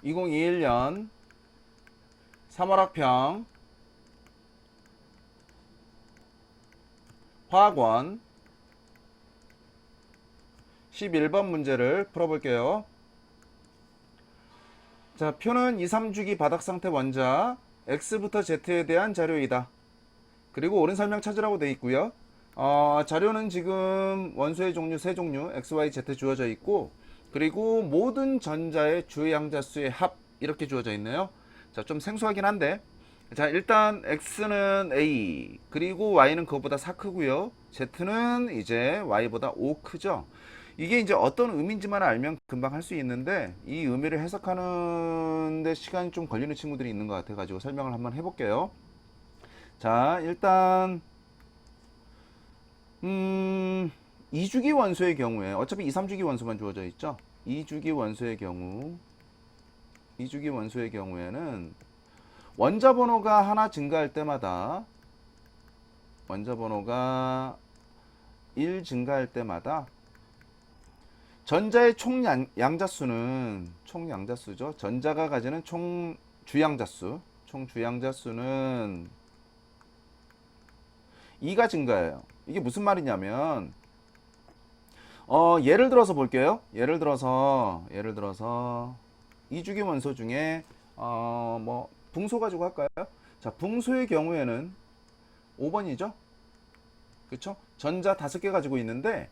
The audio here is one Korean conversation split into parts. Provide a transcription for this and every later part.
2021년 3월 학평 화학원 11번 문제를 풀어볼게요. 자, 표는 2, 3주기 바닥상태 원자 X부터 Z에 대한 자료이다. 그리고 옳은 설명 찾으라고 되어 있고요. 자료는 지금 원소의 종류 세 종류 X, Y, Z 주어져 있고, 그리고 모든 전자의 주양자수의 합 이렇게 주어져 있네요. 자, 좀 생소하긴 한데, 자, 일단 X는 A, 그리고 Y는 그것보다 4 크고요. Z는 이제 Y보다 5 크죠. 이게 이제 어떤 의미인지만 알면 금방 할 수 있는데, 이 의미를 해석하는데 시간이 좀 걸리는 친구들이 있는 것 같아가지고 설명을 한번 해볼게요. 자, 일단 2주기 원소의 경우에 어차피 2, 3주기 원소만 주어져 있죠. 2주기 원소의 경우에는 원자 번호가 하나 증가할 때마다, 원자 번호가 1 증가할 때마다 전자의 총 양자수는, 총 양자수죠. 전자가 가지는 총 주양자수는 2가 증가해요. 이게 무슨 말이냐면, 예를 들어서 볼게요. 예를 들어서 2주기 원소 중에 붕소 가지고 할까요? 자, 붕소의 경우에는 5번이죠. 그쵸? 전자 5개 가지고 있는데,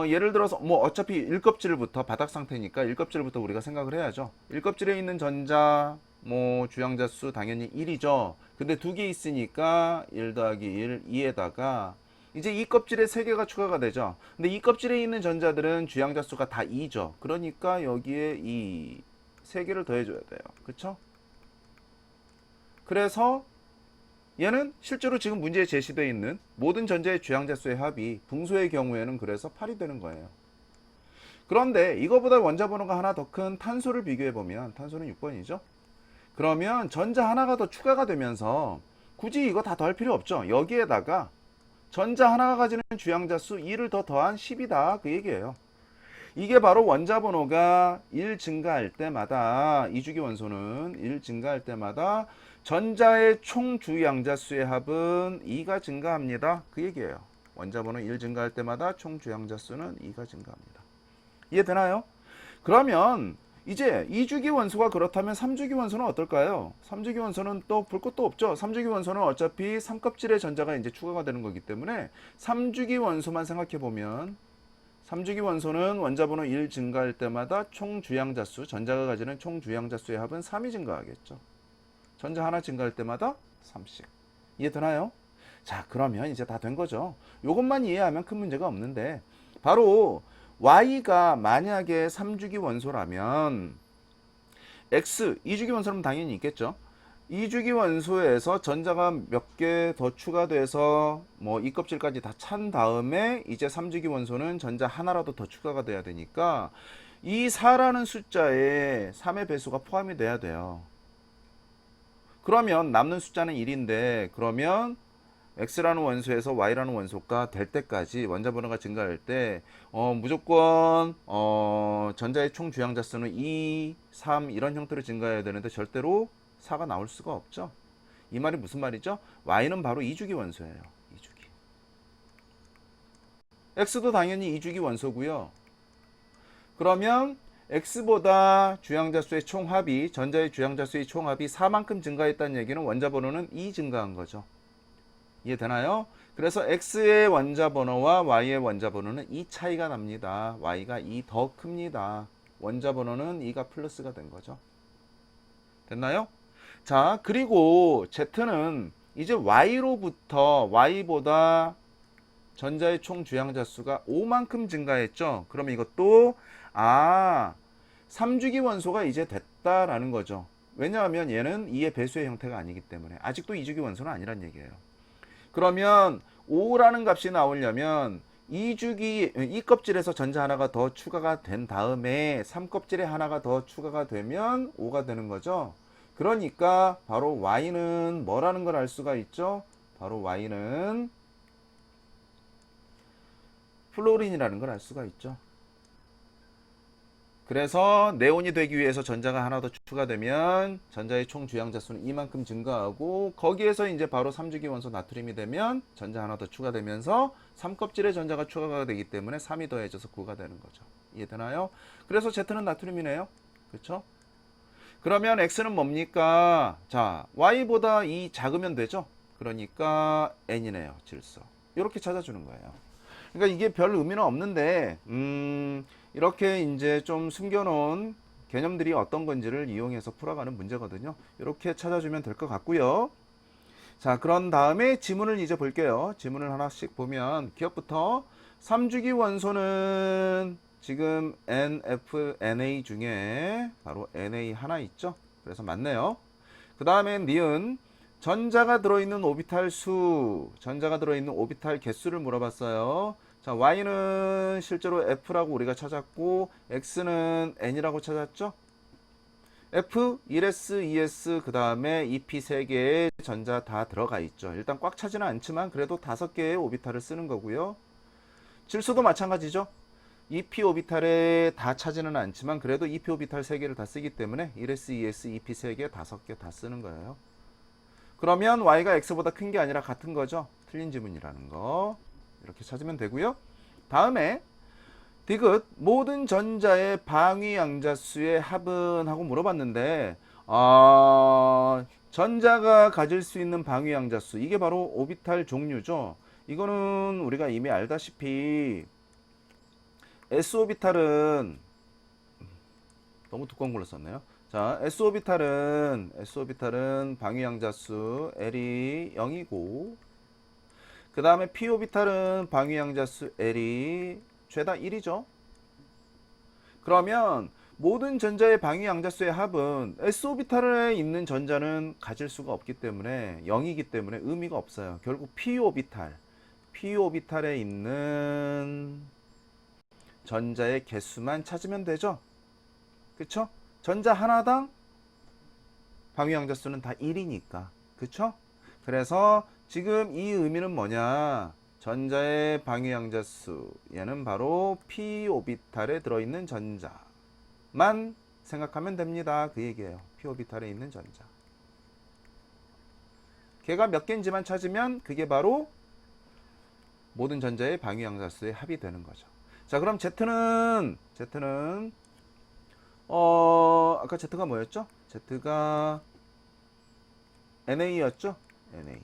예를 들어서 어차피 1껍질부터 바닥 상태니까 1껍질부터 우리가 생각을 해야죠. 1껍질에 있는 전자 주양자수 당연히 1이죠. 근데 2개 있으니까 1 더하기 1, 2에다가 이제 이 껍질에 3개가 추가가 되죠. 근데 이 껍질에 있는 전자들은 주양자수가 다 2죠. 그러니까 여기에 이 3개를 더해줘야 돼요. 그쵸? 그래서 얘는 실제로 지금 문제에 제시되어 있는 모든 전자의 주양자수의 합이 붕소의 경우에는 그래서 8이 되는 거예요. 그런데 이거보다 원자 번호가 하나 더 큰 탄소를 비교해보면, 탄소는 6번이죠. 그러면 전자 하나가 더 추가가 되면서 굳이 이거 다 더할 필요 없죠. 여기에다가 전자 하나가 가지는 주양자수 2를 더 더한 10이다 그 얘기예요. 이게 바로 원자 번호가 1 증가할 때마다, 2주기 원소는 1 증가할 때마다 전자의 총 주양자수의 합은 2가 증가합니다 그 얘기예요. 원자 번호 1 증가할 때마다 총 주양자수는 2가 증가합니다. 이해되나요? 그러면 이제 2주기 원소가 그렇다면 3주기 원소는 어떨까요? 3주기 원소는 또 볼 것도 없죠. 3주기 원소는 어차피 3껍질의 전자가 이제 추가가 되는 거기 때문에 3주기 원소만 생각해 보면, 3주기 원소는 원자 번호 1 증가할 때마다 총 주양자수, 전자가 가지는 총 주양자수의 합은 3이 증가하겠죠. 전자 하나 증가할 때마다 3씩. 이해되나요? 자, 그러면 이제 다 된 거죠. 이것만 이해하면 큰 문제가 없는데, 바로 Y가 만약에 3주기 원소라면 X, 2주기 원소는 당연히 있겠죠. 2주기 원소에서 전자가 몇 개 더 추가돼서 이 껍질까지 다 찬 다음에 이제 3주기 원소는 전자 하나라도 더 추가가 돼야 되니까 이 4라는 숫자에 3의 배수가 포함이 돼야 돼요. 그러면 남는 숫자는 1인데, 그러면 X라는 원소에서 Y라는 원소가 될 때까지 원자 번호가 증가할 때 무조건 전자의 총 주양자수는 2, 3 이런 형태로 증가해야 되는데 절대로 4가 나올 수가 없죠. 이 말이 무슨 말이죠? Y는 바로 2주기 원소예요. 2주기. X도 당연히 2주기 원소고요. 그러면 X보다 주양자수의 총합이, 전자의 주양자수의 총합이 4만큼 증가했다는 얘기는 원자 번호는 2 증가한 거죠. 이해되나요? 그래서 X의 원자 번호와 Y의 원자 번호는 2 차이가 납니다. Y가 2 더 큽니다. 원자 번호는 2가 플러스가 된 거죠. 됐나요? 자, 그리고 Z는 이제 Y보다 전자의 총 주양자 수가 5만큼 증가했죠. 그러면 이것도 3주기 원소가 이제 됐다라는 거죠. 왜냐하면 얘는 2의 배수의 형태가 아니기 때문에 아직도 2주기 원소는 아니란 얘기예요. 그러면 5라는 값이 나오려면 이 껍질에서 전자 하나가 더 추가가 된 다음에 3껍질에 하나가 더 추가가 되면 5가 되는 거죠. 그러니까 바로 Y는 뭐라는 걸 알 수가 있죠. 바로 Y는 플로린이라는 걸 알 수가 있죠. 그래서 네온이 되기 위해서 전자가 하나 더 추가되면 전자의 총 주양자 수는 이만큼 증가하고 거기에서 이제 바로 3주기 원소 나트륨이 되면 전자 하나 더 추가되면서 3껍질에 전자가 추가가 되기 때문에 3이 더해져서 9가 되는 거죠. 이해되나요? 그래서 Z는 나트륨이네요. 그렇죠? 그러면 X는 뭡니까? 자, Y보다 2 작으면 되죠? 그러니까 N이네요. 질소. 이렇게 찾아주는 거예요. 그러니까 이게 별 의미는 없는데 이렇게 이제 좀 숨겨놓은 개념들이 어떤 건지를 이용해서 풀어가는 문제거든요. 이렇게 찾아주면 될 것 같고요. 자, 그런 다음에 지문을 이제 볼게요. 지문을 하나씩 보면 기억부터 3주기 원소는 지금 NF, NA 중에 바로 NA 하나 있죠. 그래서 맞네요. 그 다음에 니은 전자가 들어있는 오비탈 수, 전자가 들어있는 오비탈 개수를 물어봤어요. 자, Y는 실제로 F라고 우리가 찾았고 X는 N이라고 찾았죠. F, 1S, 2S, 그 다음에 EP 3개의 전자 다 들어가 있죠. 일단 꽉 차지는 않지만 그래도 5개의 오비탈을 쓰는 거고요. 질소도 마찬가지죠. EP 오비탈에 다 차지는 않지만 그래도 EP 오비탈 3개를 다 쓰기 때문에 1S, 2S, EP 3개, 5개 다 쓰는 거예요. 그러면 Y가 X보다 큰 게 아니라 같은 거죠. 틀린 지문이라는 거. 이렇게 찾으면 되고요. 다음에 디귿 모든 전자의 방위 양자수의 합은 하고 물어봤는데 전자가 가질 수 있는 방위 양자수 이게 바로 오비탈 종류죠. 이거는 우리가 이미 알다시피 s오비탈은 너무 두꺼운 걸로 썼네요. 자, s오비탈은 방위 양자수 L이 0이고 그 다음에 p오비탈은 방위 양자수 L이 죄다 1이죠. 그러면 모든 전자의 방위 양자수의 합은 s오비탈에 있는 전자는 가질 수가 없기 때문에 0이기 때문에 의미가 없어요. 결국 p오비탈에 있는 전자의 개수만 찾으면 되죠. 그쵸? 전자 하나당 방위 양자수는 다 1이니까. 그쵸? 그래서 지금 이 의미는 뭐냐? 전자의 방위 양자수 얘는 바로 p오비탈에 들어있는 전자만 생각하면 됩니다. 그 얘기예요. p오비탈에 있는 전자. 걔가 몇 개인지만 찾으면 그게 바로 모든 전자의 방위 양자수의 합이 되는 거죠. 자, 그럼 Z는 아까 Z가 뭐였죠? Z가 NA였죠? NA.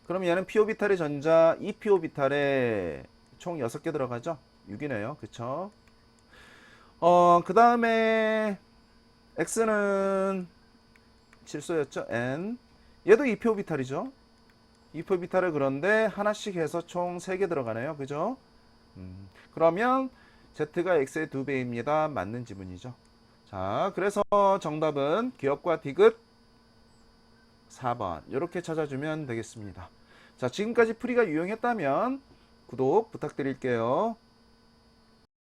그럼 얘는 p오비탈의 전자 2p오비탈에 총 6개 들어가죠? 6이네요. 그쵸? 그 다음에 X는 질소였죠? N. 얘도 2p오비탈이죠? 2p오비탈을 그런데 하나씩 해서 총 3개 들어가네요. 그죠? 그러면 Z가 X의 2배입니다. 맞는 지문이죠. 자, 그래서 정답은 기억과 디귿 4번 이렇게 찾아주면 되겠습니다. 자, 지금까지 풀이가 유용했다면 구독 부탁드릴게요.